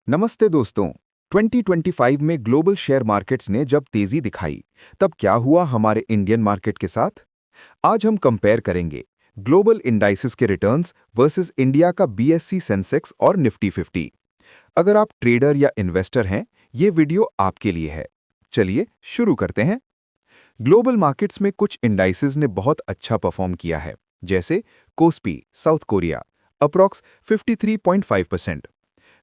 नमस्ते दोस्तों। 2025 में ग्लोबल शेयर मार्केट्स ने जब तेजी दिखाई, तब क्या हुआ हमारे इंडियन मार्केट के साथ? आज हम कंपेयर करेंगे ग्लोबल इंडाइसेस के रिटर्न्स वर्सेस इंडिया का बीएसई सेंसेक्स और निफ्टी 50। अगर आप ट्रेडर या इन्वेस्टर हैं, ये वीडियो आपके लिए है। चलिए शुरू करते हैं। ग्लोबल मार्केट्स में कुछ इंडाइसेस ने बहुत अच्छा परफॉर्म किया है, जैसे KOSPI south Korea approx 53.5%,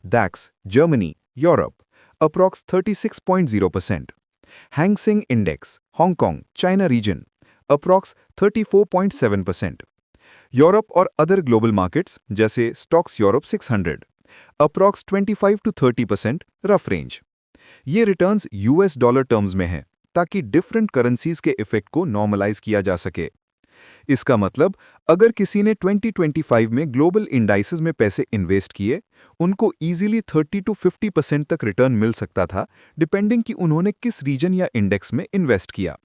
DAX, Germany, Europe, approx 36.0%. Hang Seng Index, Hong Kong, China region, approx 34.7%. Europe और अदर ग्लोबल मार्केट्स जैसे stocks Europe 600, approx 25 to 30% rough range. ये रिटर्न्स यूएस डॉलर टर्म्स में हैं, ताकि different currencies के effect को normalise किया जा सके। इसका मतलब अगर किसी ने 2025 में ग्लोबल इंडाइसेस में पैसे इन्वेस्ट किए, उनको इजीली 30 to 50% तक रिटर्न मिल सकता था, डिपेंडिंग कि उन्होंने किस रीजन या इंडेक्स में इन्वेस्ट किया।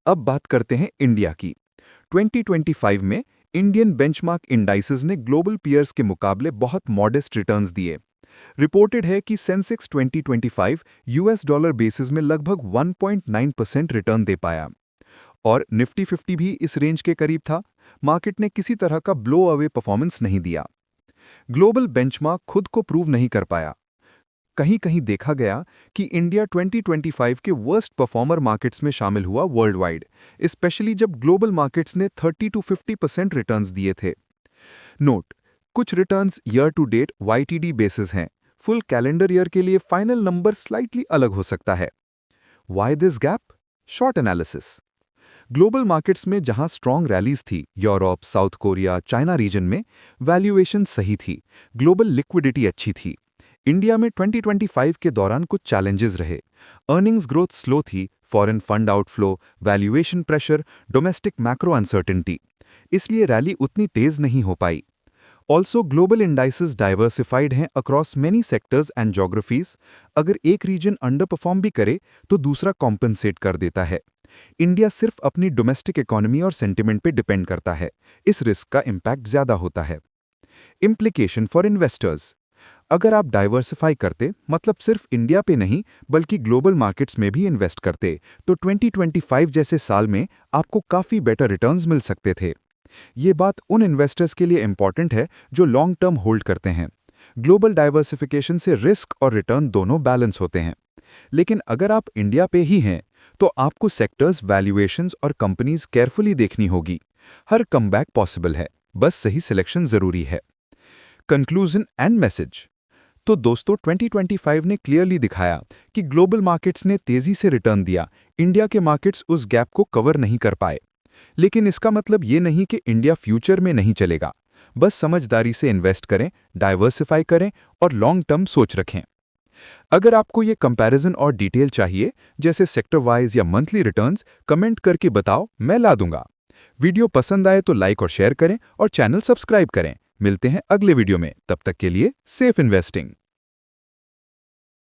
अब बात करते हैं इंडिया की। 2025 में इंडियन बेंचमार्क इंडाइसेस ने ग्लोबल पीयर्स के मुकाबले बहुत मॉडेस्ट रिटर्न्स दिए। रिपोर्टेड है कि सेंसेक्स 2025 यूएस डॉलर बेसिस में लगभग 1.9% रिटर्न दे पाया और निफ्टी 50 भी इस रेंज के करीब था। मार्केट ने किसी तरह का ब्लो अवे परफॉर्मेंस नहीं दिया। ग्लोबल बेंचमार्क खुद को प्रूव नहीं कर पाया। कहीं कहीं देखा गया कि इंडिया 2025 के वर्स्ट परफॉर्मर मार्केट्स में शामिल हुआ वर्ल्ड वाइड, स्पेशली जब ग्लोबल मार्केट्स ने 30 to 50% रिटर्न्स दिए थे। नोट, कुछ returns year to date YTD basis हैं। फुल कैलेंडर ईयर के लिए फाइनल नंबर स्लाइटली अलग हो सकता है। Why this gap? Short analysis. Global markets में जहां स्ट्रॉन्ग रैलीज थी, Europe, South Korea, China region में वैल्यूएशन सही थी, ग्लोबल लिक्विडिटी अच्छी थी। इंडिया में 2025 के दौरान कुछ चैलेंजेस रहे। अर्निंग्स ग्रोथ स्लो थी, foreign fund outflow, valuation pressure, domestic macro uncertainty, इसलिए रैली उतनी तेज नहीं हो पाई। ऑल्सो ग्लोबल इंडाइसेस डाइवर्सिफाइड हैं across many sectors and geographies. अगर एक रीजन अंडर परफॉर्म भी करे तो दूसरा कॉम्पनसेट कर देता है। इंडिया सिर्फ अपनी डोमेस्टिक इकोनॉमी और सेंटिमेंट पे डिपेंड करता है, इस रिस्क का इम्पैक्ट ज्यादा होता है। Implication for investors. अगर आप डाइवर्सिफाई करते, मतलब सिर्फ इंडिया पे नहीं बल्कि ग्लोबल मार्केट्स में भी इन्वेस्ट करते, तो 2025 जैसे साल में आपको काफी बेटर रिटर्न्स मिल सकते थे। ये बात उन इन्वेस्टर्स के लिए इंपॉर्टेंट है जो लॉन्ग टर्म होल्ड करते हैं। ग्लोबल डाइवर्सिफिकेशन से रिस्क और रिटर्न दोनों बैलेंस होते हैं। लेकिन अगर आप इंडिया पे ही हैं, तो आपको सेक्टर्स, वैल्यूएशंस और कंपनीज केयरफुली देखनी होगी। हर कमबैक पॉसिबल है, बस सही सिलेक्शन जरूरी है। Conclusion and message. तो दोस्तों, 2025 ने क्लियरली दिखाया कि ग्लोबल मार्केट्स ने तेजी से रिटर्न दिया, इंडिया के मार्केट्स उस गैप को कवर नहीं कर पाए। लेकिन इसका मतलब ये नहीं कि इंडिया फ्यूचर में नहीं चलेगा। बस समझदारी से इन्वेस्ट करें, डाइवर्सिफाई करें और लॉन्ग टर्म सोच रखें। अगर आपको ये कंपैरिजन और डिटेल चाहिए, जैसे सेक्टर वाइज या मंथली रिटर्न्स, कमेंट करके बताओ, मैं ला दूंगा। वीडियो पसंद आए तो लाइक और शेयर करें और चैनल सब्सक्राइब करें। मिलते हैं अगले वीडियो में, तब तक के लिए सेफ इन्वेस्टिंग।